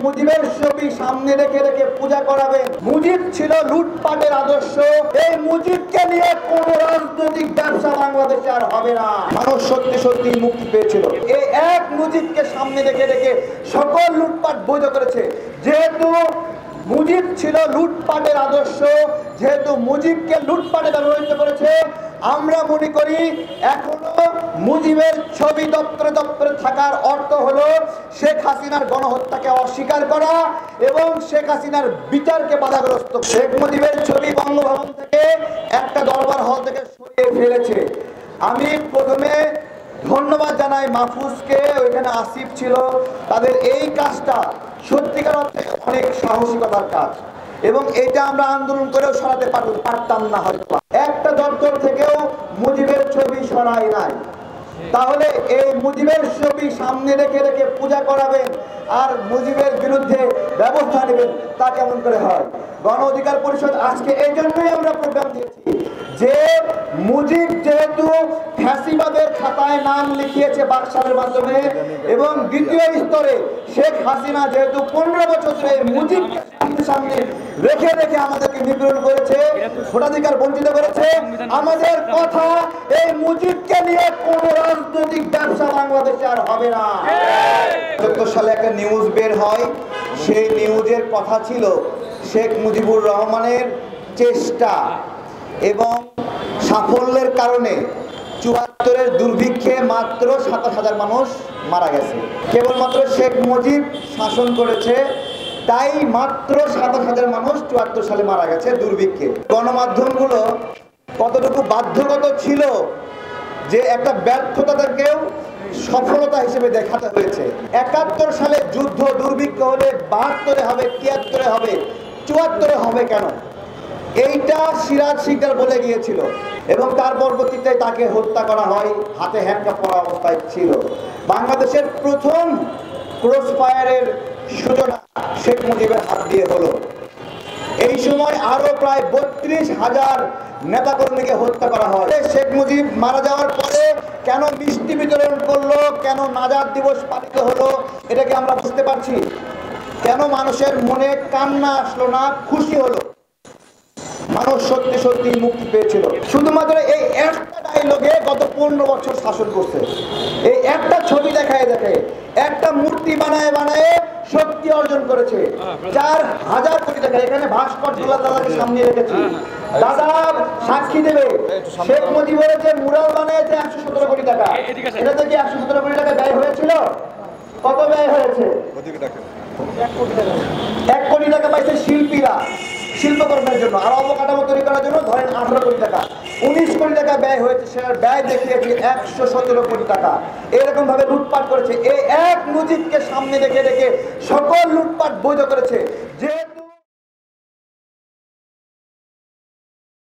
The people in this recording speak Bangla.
মুজিবের ছবি সামনে রেখে রেখে পূজা করাবেন। মুজিব ছিল লুটপাটের আদর্শ। এই মুজিবকে নিয়ে কোন রাজনৈতিক ব্যবসা বাংলাদেশে আর হবে না। মানুষ সত্যি সত্যি মুক্তি পেয়েছিল। এই এক মুজিবকে সামনে রেখে রেখে সকল লুটপাট বৈধ করেছে। যেহেতু মুজিব ছিল লুটপাটের আদর্শ, যেহেতু মুজিবকে লুটপাটে ব্যবহৃত করেছে, আমরা মনে করি এখনো মুজিবের ছবি দপ্তরে দপ্তরে থাকার অর্থ হলো শেখ হাসিনার গণহত্যাকে অস্বীকার করা এবং শেখ হাসিনার বিচারকে বাধাগ্রস্ত। শেখ মুজিবের ছবি বঙ্গভবন থেকে একটা দরবার হল থেকে সরিয়ে ফেলেছে। আমি প্রথমে ধন্যবাদ জানাই মাহফুজকে, ওইখানে আসিফ ছিল। তাদের এই কাজটা সত্যিকার অর্থে অনেক সাহসিকতার কাজ এবং এটা আমরা আন্দোলন করেও সরাতে পারতাম না হয়তো। একটা দপ্তর থেকেও মুজিবের ছবি সরাই নাই। তাহলে এই মুজিবের ছবি সামনে রেখে রেখে পূজা করাবেন আর মুজিবের বিরুদ্ধে ব্যবস্থা নেবেন, তা কেমন করে হয়? গণ অধিকার পরিষদ আজকে এই জন্যই আমরা প্রোগ্রাম দিয়েছি যে মুজিব যেহেতু ফ্যাসিবাদের খাতায় নাম লিখিয়েছে বাকশালের মাধ্যমে এবং দ্বিতীয় স্তরে শেখ হাসিনা যেহেতু 15 বছর ধরে মুজিবকে সামনে রেখে রেখে আমাদেরকে নিপীড়ন করেছে, ভোটাধিকার বঞ্চিত করেছে, আমাদের কথা এই মুজিবকে নিয়ে কোন রাজনৈতিক ব্যবসা বাংলাদেশে আর হবে না। ৭৭ সালে একটা নিউজ বের হয়, সেই নিউজের কথা ছিল শেখ মুজিবুর রহমানের চেষ্টা এবং সাফল্যের কারণে ৭৪-এর দুর্ভিক্ষে মাত্র ২৭,০০০ মানুষ মারা গেছে। কেবলমাত্র শেখ মুজিব শাসন করেছে, তাই মাত্র ২৭,০০০ মানুষ ৭৪ সালে মারা গেছে দুর্ভিক্ষে। গণমাধ্যমগুলো কতটুকু বাধ্যগত ছিল যে একটা ব্যর্থতাকেও সফলতা হিসেবে দেখাতে হয়েছে। ৭১ সালে যুদ্ধ দুর্ভিক্ষ হলে ৭২-এ হবে, ৭৩-এ হবে, ৭৪-এ হবে কেন? এইটা সিরাজ শিকদার বলে গিয়েছিল এবং তার পরবর্তীতে তাকে হত্যা করা হয়, হাতে হ্যান্ডকাপ পরা অবস্থায় ছিল। বাংলাদেশের প্রথম ক্রস ফায়ারের সূচনা শেখ মুজিবের হাত দিয়ে হলো। এই সময় আরো প্রায় ৩২,০০০ নেতাকর্মীকে হত্যা করা হয়। শেখ মুজিব মারা যাওয়ার পরে কেন মিষ্টি বিতরণ করলো, কেন নাজাত দিবস পালিত হলো, এটাকে আমরা বুঝতে পারছি। কেন মানুষের মনে কান্না আসলো না, খুশি হলো? মানুষ সত্যি সত্যি মুক্তি পেয়েছিল। শুধুমাত্র এই একটা ডায়লগে গত ১৫ বছর শাসন করছে। এই একটা ছবি দেখায় একটা মূর্তি বানায় শক্তি অর্জন করেছে। ৪,০০০ কোটি টাকা এখানে ভাস্কর্যগুলো দাদাকে সামনে রেখেছি। দাদা সাক্ষী দেবে, শেখ মুজিবের যে মুরাল বানিয়েছে ১১৭ কোটি টাকা। এটাতে কি ১১৭ কোটি টাকা ব্যয় হয়েছিল? কত ব্যয় হয়েছে? ১ কোটি টাকা পাইছে শিল্পীরা শিল্পকর্মের জন্য, আর অবকাঠামো তৈরি করার জন্য ধরেন ১৮ কোটি টাকা। ১৯ কোটি টাকা ব্যয় হয়েছে, সেটার ব্যয় দেখিয়েছে ১১৭ কোটি টাকা। এরকম ভাবে লুটপাট করেছে। এই এক মুজিবকে সামনে রেখে রেখে সকল লুটপাট বৈধ করেছে। যে